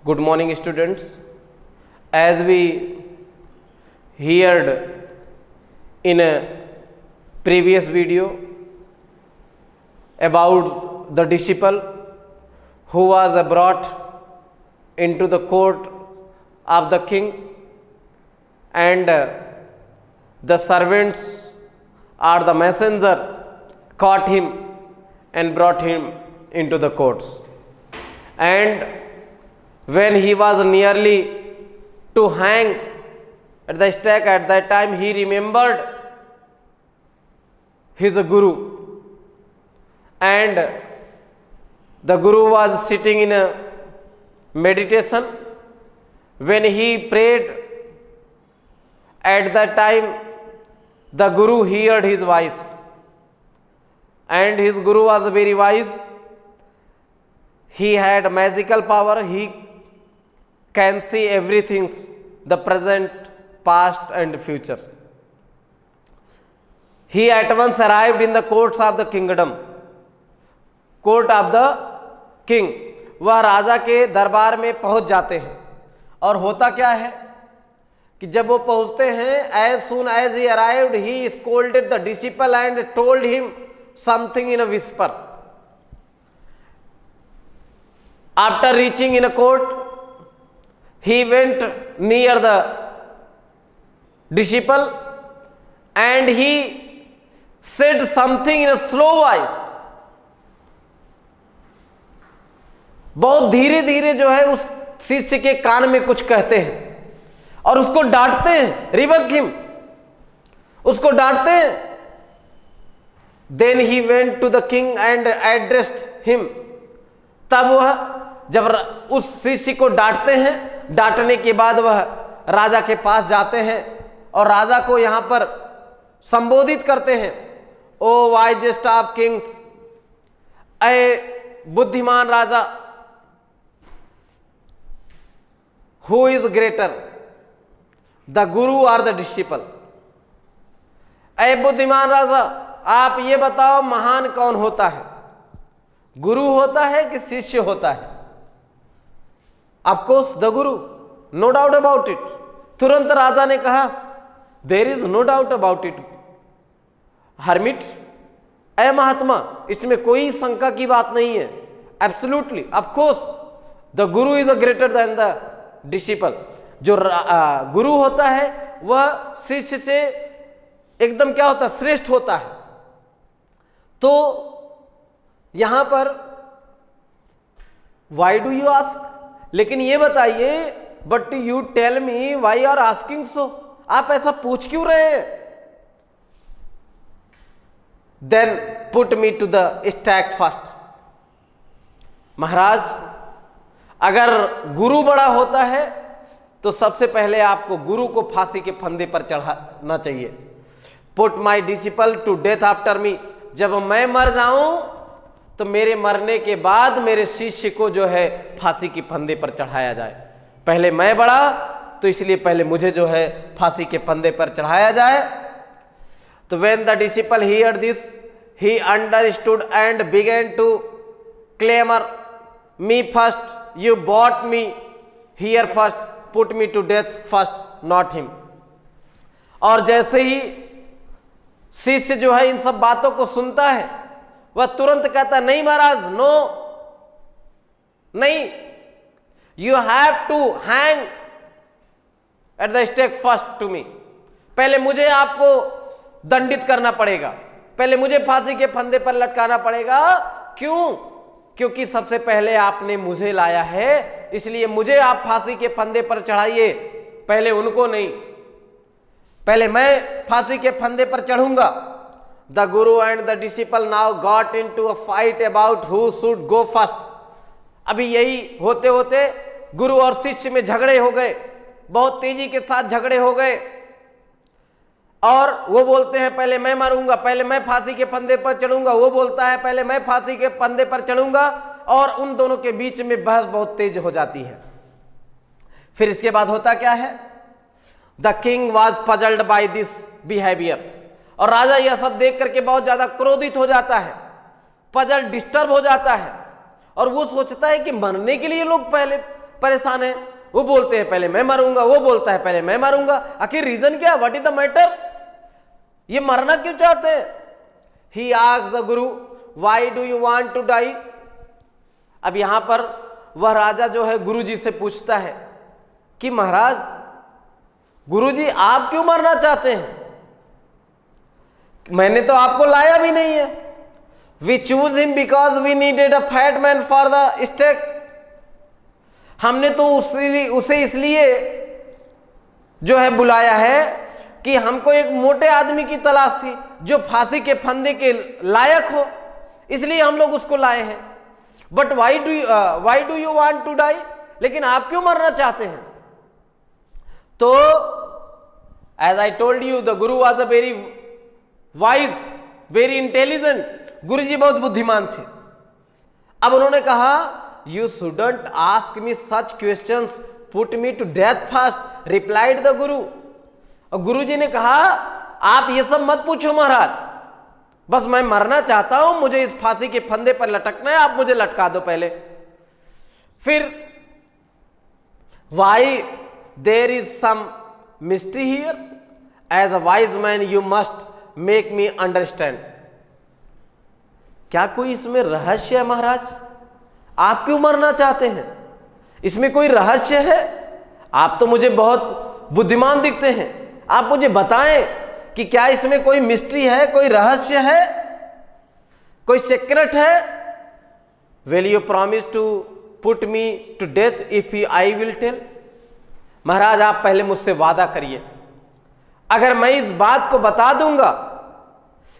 Good morning, students. As we heard in a previous video about the disciple who was brought into the court of the king, and the servants or the messenger caught him and brought him into the courts. And when he was nearly to hang at the stake, at that time he remembered his guru, and the guru was sitting in a meditation. When he prayed, at that time the guru heard his voice, and his guru was very wise. He had magical power. He can see everything, the present, past and future. He at once arrived in the courts of the kingdom, court of the king. वह राजा के दरबार में पहुंच जाते हैं. और होता क्या है कि जब वो पहुंचते हैं, as soon as he arrived he scolded the disciple and told him something in a whisper. After reaching in a court, he went near the disciple and he said something in a slow voice. बहुत धीरे धीरे जो है उस शिष्य के कान में कुछ कहते हैं और उसको डांटते हैं. रिबक हिम, उसको डांटते हैं. Then he went to the king and addressed him. तब वह जब उस शिष्य को डांटते हैं, डांटने के बाद वह राजा के पास जाते हैं और राजा को यहां पर संबोधित करते हैं. ओ वाइजेस्ट ऑफ किंग्स, ए बुद्धिमान राजा, who is greater, the guru और द डिसिपल. ए बुद्धिमान राजा, आप ये बताओ महान कौन होता है, गुरु होता है कि शिष्य होता है? Of course the guru, no doubt about it. तुरंत राजा ने कहा, there is no doubt about it. hermit, ए महात्मा, इसमें कोई शंका की बात नहीं है. Absolutely, of course, the guru is greater than the disciple. जो गुरु होता है वह शिष्य से एकदम क्या होता है, श्रेष्ठ होता है. तो यहां पर why do you ask? लेकिन ये बताइए, but you tell me why are asking so, आप ऐसा पूछ क्यों रहे हैं? Then put me to the stack first. महाराज, अगर गुरु बड़ा होता है तो सबसे पहले आपको गुरु को फांसी के फंदे पर चढ़ाना चाहिए. Put my disciple to death after me. जब मैं मर जाऊं तो मेरे मरने के बाद मेरे शिष्य को जो है फांसी के फंदे पर चढ़ाया जाए. पहले मैं बढ़ा तो इसलिए पहले मुझे जो है फांसी के फंदे पर चढ़ाया जाए. तो when the disciple heard this, he understood and began to clamour, me first, you bought me here first, put me to death first, not him. और जैसे ही शिष्य जो है इन सब बातों को सुनता है, वह तुरंत कहता, नहीं महाराज, नो, नहीं, you have to hang at the stake first to me. पहले मुझे आपको दंडित करना पड़ेगा, पहले मुझे फांसी के फंदे पर लटकाना पड़ेगा. क्यों? क्योंकि सबसे पहले आपने मुझे लाया है, इसलिए मुझे आप फांसी के फंदे पर चढ़ाइए, पहले उनको नहीं. पहले मैं फांसी के फंदे पर चढ़ूंगा. The guru and the disciple now got into a fight about who should go first. अभी यही होते होते गुरु और शिष्य में झगड़े हो गए, बहुत तेजी के साथ झगड़े हो गए. और वो बोलते हैं पहले मैं मरूंगा, पहले मैं फांसी के फंदे पर चढ़ूंगा. वो बोलता है पहले मैं फांसी के फंदे पर चढ़ूंगा. और उन दोनों के बीच में बहस बहुत तेज हो जाती है. फिर इसके बाद होता क्या है? The king was puzzled by this behaviour. और राजा यह सब देख करके बहुत ज्यादा क्रोधित हो जाता है, पजल, डिस्टर्ब हो जाता है. और वो सोचता है कि मरने के लिए लोग पहले परेशान है, वो बोलते हैं पहले मैं मरूंगा, वो बोलता है पहले मैं मरूंगा। आखिर रीजन क्या है? What is the matter? ये मरना क्यों चाहते हैं? He asks the guru why do you want to die. अब यहां पर वह राजा जो है गुरु जी से पूछता है कि महाराज, गुरु जी आप क्यों मरना चाहते हैं? मैंने तो आपको लाया भी नहीं है। We choose him because we needed a fat man for the stake. हमने तो उसे इसलिए जो है बुलाया है कि हमको एक मोटे आदमी की तलाश थी जो फांसी के फंदे के लायक हो, इसलिए हम लोग उसको लाए हैं। But why do you want to die? लेकिन आप क्यों मरना चाहते हैं? तो as I told you the guru was a very wise, very intelligent. गुरु जी बहुत बुद्धिमान थे। अब उन्होंने कहा you shouldn't ask me such questions, put me to death first, replied the guru. और गुरु जी ने कहा आप ये सब मत पूछो महाराज, बस मैं मरना चाहता हूं, मुझे इस फांसी के फंदे पर लटकना है, आप मुझे लटका दो पहले। फिर why there is some mystery here, as a wise man you must make me understand. क्या कोई इसमें रहस्य है महाराज? आप क्यों मरना चाहते हैं? इसमें कोई रहस्य है? आप तो मुझे बहुत बुद्धिमान दिखते हैं, आप मुझे बताएं कि क्या इसमें कोई मिस्ट्री है, कोई रहस्य है, कोई सीक्रेट है? Will you promise to put me to death if I will tell? महाराज आप पहले मुझसे वादा करिए, अगर मैं इस बात को बता दूंगा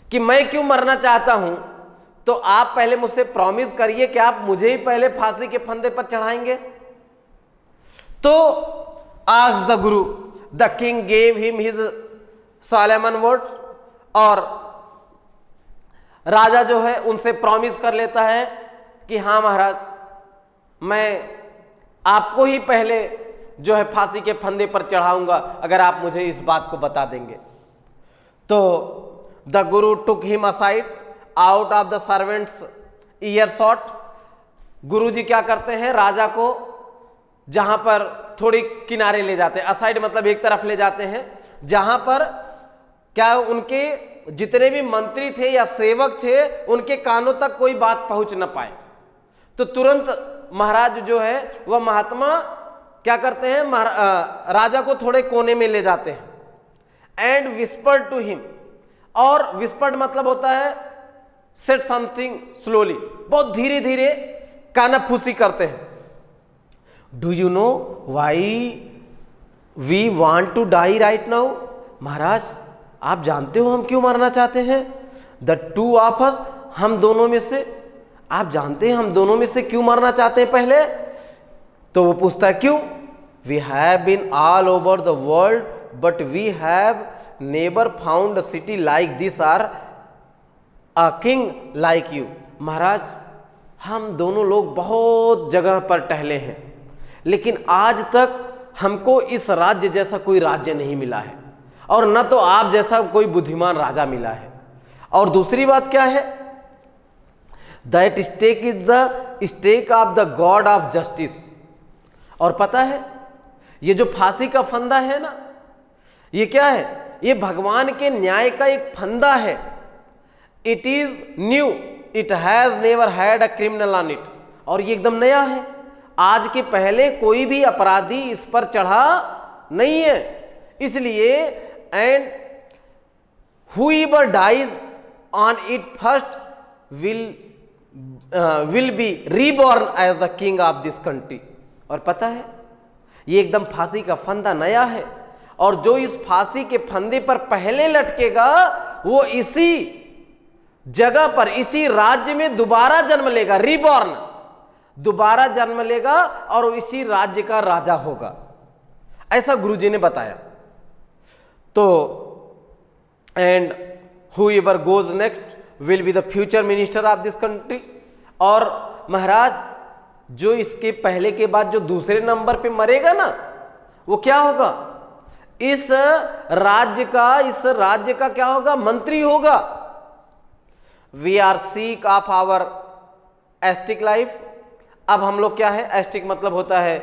कि मैं क्यों मरना चाहता हूं, तो आप पहले मुझसे प्रॉमिस करिए कि आप मुझे ही पहले फांसी के फंदे पर चढ़ाएंगे। तो asked the guru, the king gave him his solemn words. और राजा जो है उनसे प्रॉमिस कर लेता है कि हाँ महाराज, मैं आपको ही पहले जो है फांसी के फंदे पर चढ़ाऊंगा अगर आप मुझे इस बात को बता देंगे। तो the Guru took him aside out of the servants year shot. गुरु जी क्या करते हैं, राजा को जहां पर थोड़ी किनारे ले जाते हैं, असाइड मतलब एक तरफ ले जाते हैं, जहां पर क्या उनके जितने भी मंत्री थे या सेवक थे उनके कानों तक कोई बात पहुंच न पाए। तो तुरंत महाराज जो है वह महात्मा क्या करते हैं, राजा को थोड़े कोने में ले जाते हैं। एंड विस्पर्ड टू हिम, और विस्पर्ड मतलब होता है सेट समथिंग स्लोली, बहुत धीरे धीरे कानाफूसी करते हैं। Do you know why we want to die right now? महाराज आप जानते हो हम क्यों मरना चाहते हैं? द टू ऑफ अस, हम दोनों में से, आप जानते हैं हम दोनों में से क्यों मरना चाहते हैं पहले? तो वो पूछता है क्यों? We have been all over the world but we have never found a city like this or a king like you. महाराज हम दोनों लोग बहुत जगह पर टहले हैं, लेकिन आज तक हमको इस राज्य जैसा कोई राज्य नहीं मिला है, और न तो आप जैसा कोई बुद्धिमान राजा मिला है। और दूसरी बात क्या है, that stake is the stake of the god of justice. और पता है ये जो फांसी का फंदा है ना, ये क्या है? ये भगवान के न्याय का एक फंदा है। It is new, it has never had a criminal on it. और ये एकदम नया है, आज के पहले कोई भी अपराधी इस पर चढ़ा नहीं है। इसलिए and whoever dies on it first will be reborn as the king of this country। और पता है ये एकदम फांसी का फंदा नया है, और जो इस फांसी के फंदे पर पहले लटकेगा वो इसी जगह पर, इसी राज्य में दोबारा जन्म लेगा, रीबॉर्न, दोबारा जन्म लेगा और इसी राज्य का राजा होगा, ऐसा गुरुजी ने बताया। तो and whoever goes next will be the future minister of this country। और महाराज जो इसके पहले के बाद जो दूसरे नंबर पे मरेगा ना, वो क्या होगा? इस राज्य का क्या होगा? मंत्री होगा। We are sick of our ascetic life. अब हम लोग क्या है, एस्टिक मतलब होता है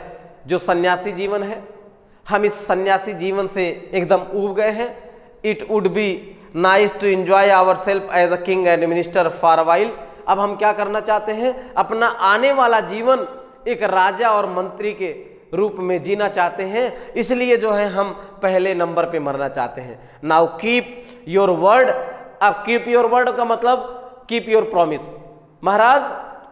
जो सन्यासी जीवन है, हम इस सन्यासी जीवन से एकदम ऊब गए हैं। It would be nice to enjoy our self as a king and minister for a while. अब हम क्या करना चाहते हैं, अपना आने वाला जीवन एक राजा और मंत्री के रूप में जीना चाहते हैं, इसलिए जो है हम पहले नंबर पे मरना चाहते हैं। Now keep your word. अब कीप योर वर्ड का मतलब कीप योर प्रॉमिस। महाराज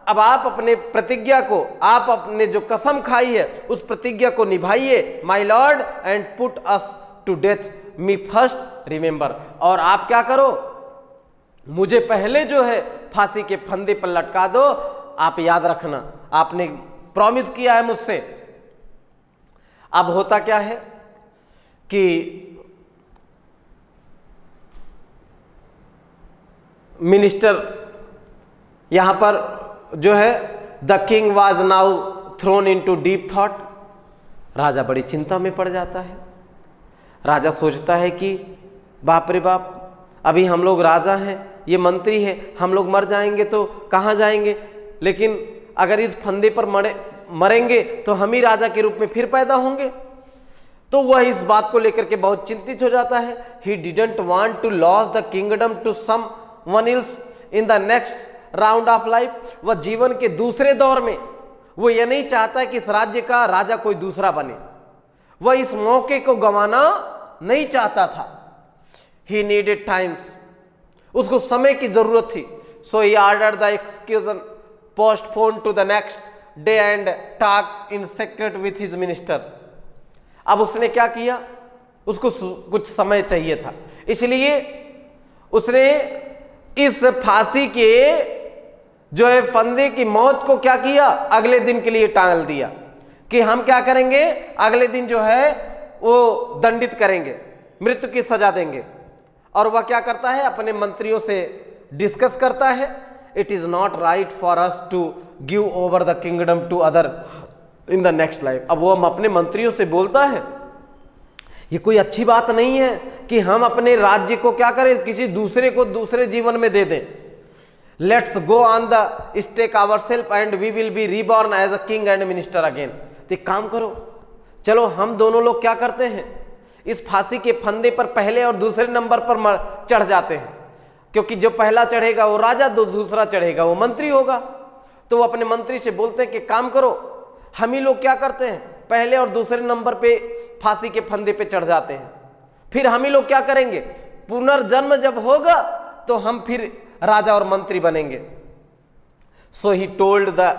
अब आप अपने प्रतिज्ञा को, आप अपने जो कसम खाई है उस प्रतिज्ञा को निभाइए। My lord and put us to death me first remember. और आप क्या करो, मुझे पहले जो है फांसी के फंदे पर लटका दो। आप याद रखना, आपने प्रॉमिस किया है मुझसे। अब होता क्या है कि मिनिस्टर यहां पर जो है the king was now thrown into deep thought. राजा बड़ी चिंता में पड़ जाता है। राजा सोचता है कि बाप रे बाप, अभी हम लोग राजा हैं, ये मंत्री है, हम लोग मर जाएंगे तो कहाँ जाएंगे, लेकिन अगर इस फंदे पर मरेंगे तो हम ही राजा के रूप में फिर पैदा होंगे। तो वह इस बात को लेकर के बहुत चिंतित हो जाता है। He didn't want to loss the kingdom to someone else in the next round of life. वह जीवन के दूसरे दौर में वो ये नहीं चाहता कि इस राज्य का राजा कोई दूसरा बने। वह इस मौके को गंवाना नहीं चाहता था। ही नीडेड टाइम, उसको समय की जरूरत थी। So he ordered the execution postpone to the next day and talk in secret with his minister. अब उसने क्या किया, उसको कुछ समय चाहिए था, इसलिए उसने इस फांसी के जो है फंदे की मौत को क्या किया, अगले दिन के लिए टाल दिया कि हम क्या करेंगे, अगले दिन जो है वो दंडित करेंगे, मृत्यु की सजा देंगे। और वह क्या करता है, अपने मंत्रियों से डिस्कस करता है। It is not right for us to give over the kingdom to other in the next life. अब वो अपने मंत्रियों से बोलता है, ये कोई अच्छी बात नहीं है कि हम अपने राज्य को क्या करें, किसी दूसरे को दूसरे जीवन में दे दें। Let's go on the stake our self and we will be reborn as a king and minister again. तो एक काम करो, चलो हम दोनों लोग क्या करते हैं, इस फांसी के फंदे पर पहले और दूसरे नंबर पर चढ़ जाते हैं, क्योंकि जो पहला चढ़ेगा वो राजा, दूसरा चढ़ेगा वो मंत्री होगा। तो वो अपने मंत्री से बोलते हैं कि काम करो, हम ही लोग क्या करते हैं, पहले और दूसरे नंबर पे फांसी के फंदे पे चढ़ जाते हैं, फिर हम ही लोग क्या करेंगे, पुनर्जन्म जब होगा तो हम फिर राजा और मंत्री बनेंगे। So he told the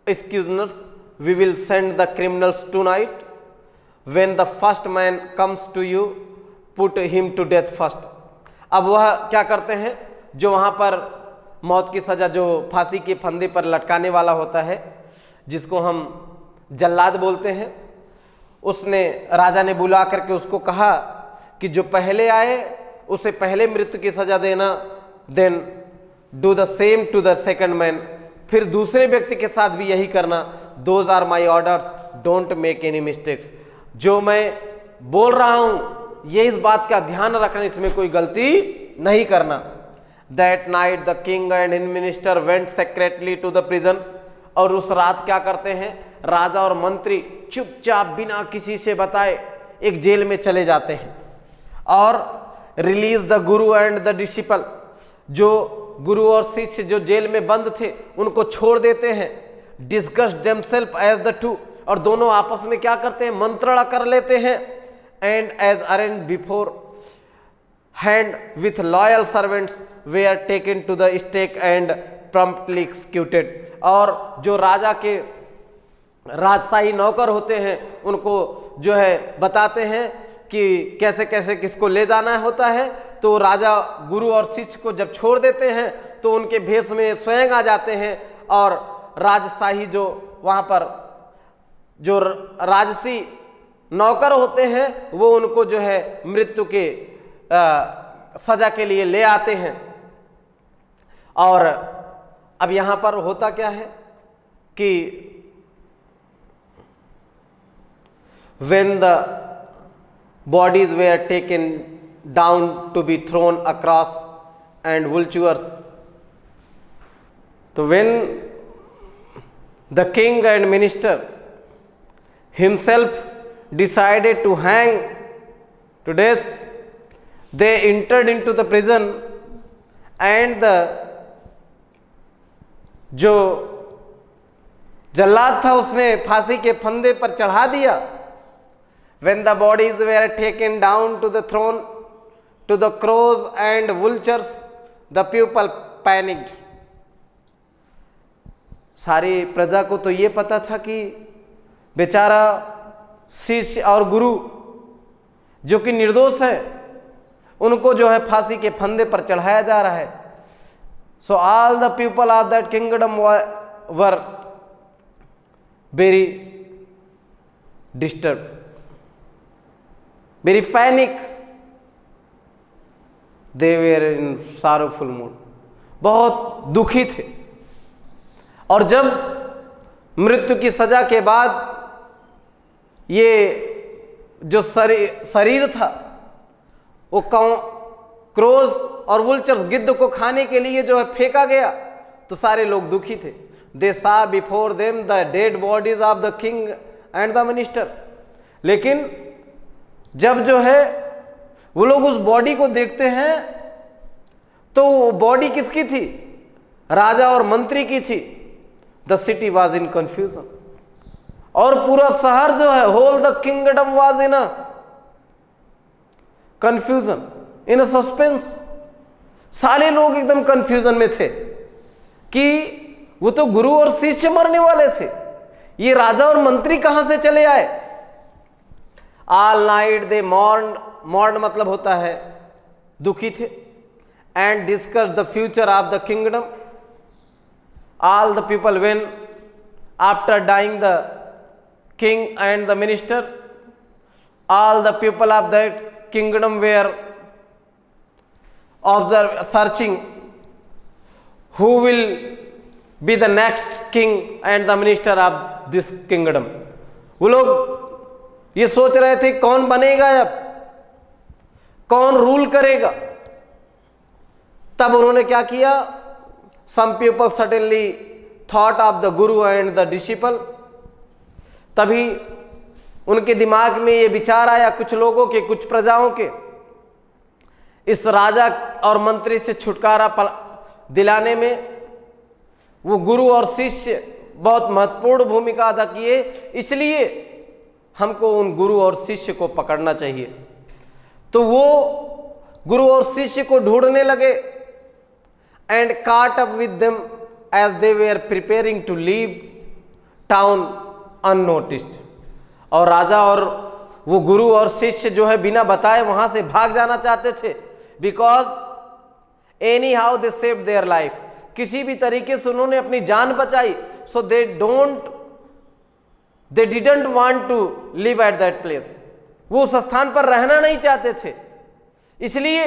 accusers, we will send the criminals tonight, when the first man comes to you put him to death first. अब वह क्या करते हैं, जो वहां पर मौत की सजा, जो फांसी के फंदे पर लटकाने वाला होता है, जिसको हम जल्लाद बोलते हैं, उसने, राजा ने बुला करके उसको कहा कि जो पहले आए उसे पहले मृत्यु की सजा देना, then do the same to the second man, फिर दूसरे व्यक्ति के साथ भी यही करना। Those are my orders, don't make any mistakes. जो मैं बोल रहा हूं ये इस बात का ध्यान रखना, इसमें कोई गलती नहीं करना। That night the king and his minister went secretly to the prison. और उस रात क्या करते हैं, राजा और मंत्री चुपचाप बिना किसी से बताए एक जेल में चले जाते हैं और release the Guru and the disciple, जो गुरु और शिष्य जो जेल में बंद थे उनको छोड़ देते हैं। Discuss themselves as the two, और दोनों आपस में क्या करते हैं, मंत्रणा कर लेते हैं। And as arrange beforehand with loyal servants they are taken to the stake and promptly executed. और जो राजा के राजशाही नौकर होते हैं उनको जो है बताते हैं कि कैसे कैसे किसको ले जाना होता है। तो राजा गुरु और शिष्य को जब छोड़ देते हैं तो उनके भेष में स्वयं आ जाते हैं, और राजशाही जो वहाँ पर जो राजसी नौकर होते हैं वो उनको जो है मृत्यु के सजा के लिए ले आते हैं। और अब यहाँ पर होता क्या है कि when the bodies were taken down to be thrown across and vultures, तो when the king and minister himself decided to hang to death. They entered into the prison and the जो जल्लाद था उसने फांसी के फंदे पर चढ़ा दिया. When the bodies were taken down to the throne, to the crows and vultures, the people panicked. सारी प्रजा को तो ये पता था कि बेचारा शिष्य और गुरु जो कि निर्दोष है उनको जो है फांसी के फंदे पर चढ़ाया जा रहा है. So all the people of that kingdom were very disturbed, very panic. They were in sorrowful mood. बहुत दुखी थे. और जब मृत्यु की सजा के बाद ये जो शरीर था वो क्रोज और वुल्चर्स गिद्ध को खाने के लिए जो है फेंका गया तो सारे लोग दुखी थे. दे सा before them the dead bodies of the king and the minister. लेकिन जब जो है वो लोग उस बॉडी को देखते हैं तो वो बॉडी किसकी थी? राजा और मंत्री की थी. The city was in confusion. और पूरा शहर जो है whole the kingdom was in a confusion, in a suspense. सारे लोग एकदम कंफ्यूजन में थे कि वो तो गुरु और शिष्य मरने वाले थे, ये राजा और मंत्री कहां से चले आए. ऑल नाइट दे मॉर्न मतलब होता है दुखी थे. And discuss the future of the kingdom. All the people when after dying the king and the minister, all the people of that kingdom were searching who will be the next king and the minister of this kingdom. वो लोग ये सोच रहे थे कौन बनेगा, अब कौन रूल करेगा. तब उन्होंने क्या किया? some people suddenly thought of the guru and the disciple. तभी उनके दिमाग में ये विचार आया, कुछ लोगों के, कुछ प्रजाओं के, इस राजा और मंत्री से छुटकारा दिलाने में वो गुरु और शिष्य बहुत महत्वपूर्ण भूमिका अदा किए, इसलिए हमको उन गुरु और शिष्य को पकड़ना चाहिए. तो वो गुरु और शिष्य को ढूंढने लगे. And caught up with them as they were preparing to leave town unnoticed. और राजा और वो गुरु और शिष्य जो है बिना बताए वहां से भाग जाना चाहते थे. Because anyhow they save their life. किसी भी तरीके से उन्होंने अपनी जान बचाई. So they didn't want to live at that place. वो उस स्थान पर रहना नहीं चाहते थे, इसलिए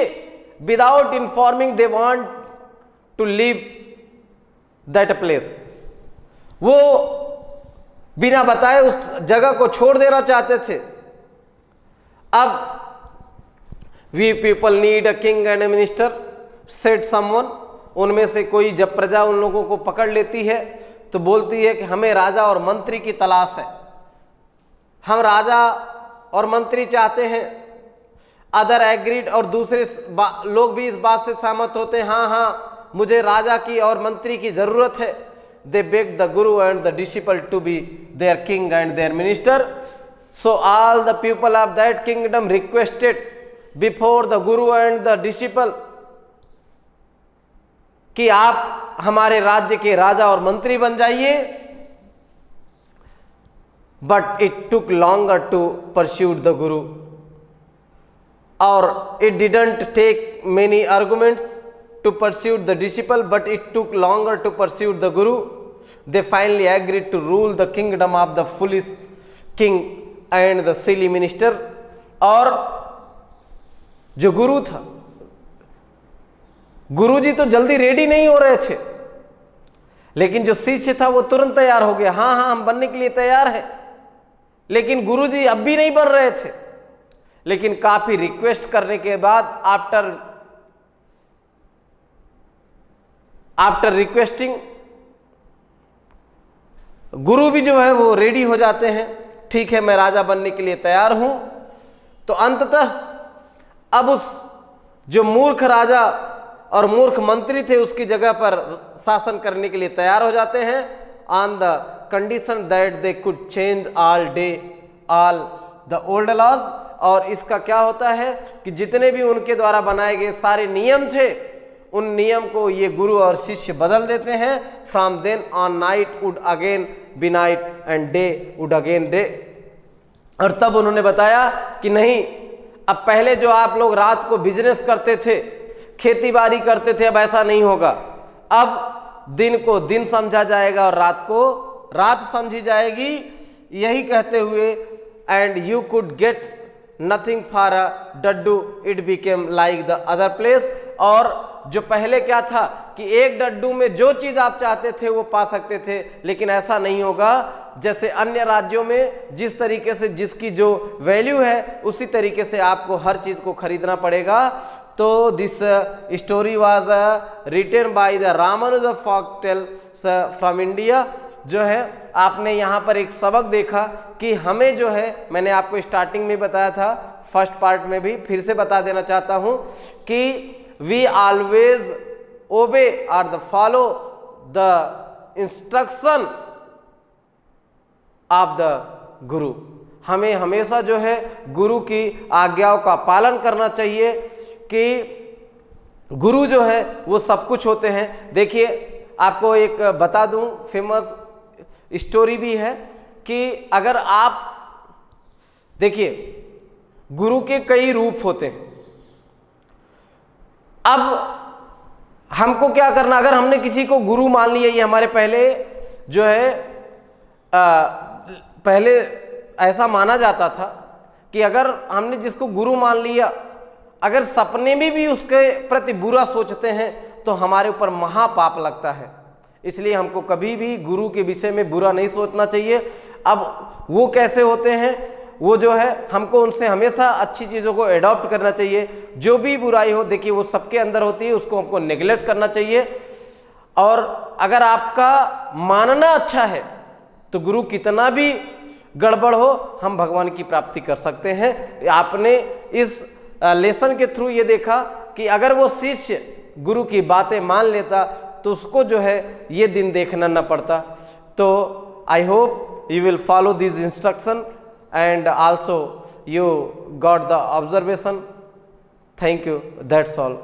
without informing they want to leave that place. वो बिना बताए उस जगह को छोड़ देना चाहते थे. अब we people need a king and a minister said someone. उनमें से कोई, जब प्रजा उन लोगों को पकड़ लेती है तो बोलती है कि हमें राजा और मंत्री की तलाश है, हम राजा और मंत्री चाहते हैं. Other agreed. और दूसरे लोग भी इस बात से सहमत होते हैं, हाँ हाँ मुझे राजा की और मंत्री की जरूरत है. They begged the guru and the disciple to be their king and their minister. So all the people of that kingdom requested before the guru and the disciple कि आप हमारे राज्य के राजा और मंत्री बन जाइए. But it took longer to pursue the guru, or it didn't take many arguments to pursue the disciple, but it took longer to pursue the guru. They finally agreed to rule the kingdom of the foolish king and the silly minister. और जो गुरु था, गुरुजी तो जल्दी ready नहीं हो रहे थे, लेकिन जो शिष्य था वो तुरंत तैयार हो गया. हाँ हाँ हम बनने के लिए तैयार हैं. लेकिन गुरुजी अब भी नहीं बन रहे थे. लेकिन काफी रिक्वेस्ट करने के बाद आफ्टर रिक्वेस्टिंग गुरु भी जो है वो रेडी हो जाते हैं. ठीक है मैं राजा बनने के लिए तैयार हूं। तो अंततः अब उस जो मूर्ख राजा और मूर्ख मंत्री थे उसकी जगह पर शासन करने के लिए तैयार हो जाते हैं, on the condition that they could change all the old laws. और इसका क्या होता है कि जितने भी उनके द्वारा बनाए गए सारे नियम थे उन नियम को ये गुरु और शिष्य बदल देते हैं। From then on night would again be night and day would again be. Day तब उन्होंने बताया कि नहीं, अब पहले जो आप लोग रात को बिजनेस करते थे, खेती बाड़ी करते थे, अब ऐसा नहीं होगा। अब दिन को दिन समझा जाएगा और रात को रात समझी जाएगी। यही कहते हुए and you could get nothing for a डड्डू, it became like the other place. और जो पहले क्या था कि एक डड्डू में जो चीज आप चाहते थे वो पा सकते थे, लेकिन ऐसा नहीं होगा। जैसे अन्य राज्यों में जिस तरीके से जिसकी जो वैल्यू है उसी तरीके से आपको हर चीज को खरीदना पड़ेगा। तो this story was written by the Ramanuj folktale from India. जो है आपने यहाँ पर एक सबक देखा कि हमें जो है, मैंने आपको स्टार्टिंग में बताया था, फर्स्ट पार्ट में भी फिर से बता देना चाहता हूं कि वी ऑलवेज ओबे और the follow the instruction of the गुरु। हमें हमेशा जो है गुरु की आज्ञाओं का पालन करना चाहिए कि गुरु जो है वो सब कुछ होते हैं। देखिए आपको एक बता दूं, फेमस स्टोरी भी है कि अगर आप देखिए गुरु के कई रूप होते हैं। अब हमको क्या करना, अगर हमने किसी को गुरु मान लिया, ये हमारे पहले जो है पहले ऐसा माना जाता था कि अगर हमने जिसको गुरु मान लिया, अगर सपने में भी उसके प्रति बुरा सोचते हैं तो हमारे ऊपर महापाप लगता है। इसलिए हमको कभी भी गुरु के विषय में बुरा नहीं सोचना चाहिए। अब वो कैसे होते हैं, वो जो है हमको उनसे हमेशा अच्छी चीज़ों को एडॉप्ट करना चाहिए। जो भी बुराई हो देखिए वो सबके अंदर होती है, उसको हमको नेग्लेक्ट करना चाहिए। और अगर आपका मानना अच्छा है तो गुरु कितना भी गड़बड़ हो हम भगवान की प्राप्ति कर सकते हैं। आपने इस लेसन के थ्रू ये देखा कि अगर वो शिष्य गुरु की बातें मान लेता तो उसको जो है ये दिन देखना न पड़ता। तो I hope you will follow this instruction and also you got the observation. Thank you. That's all.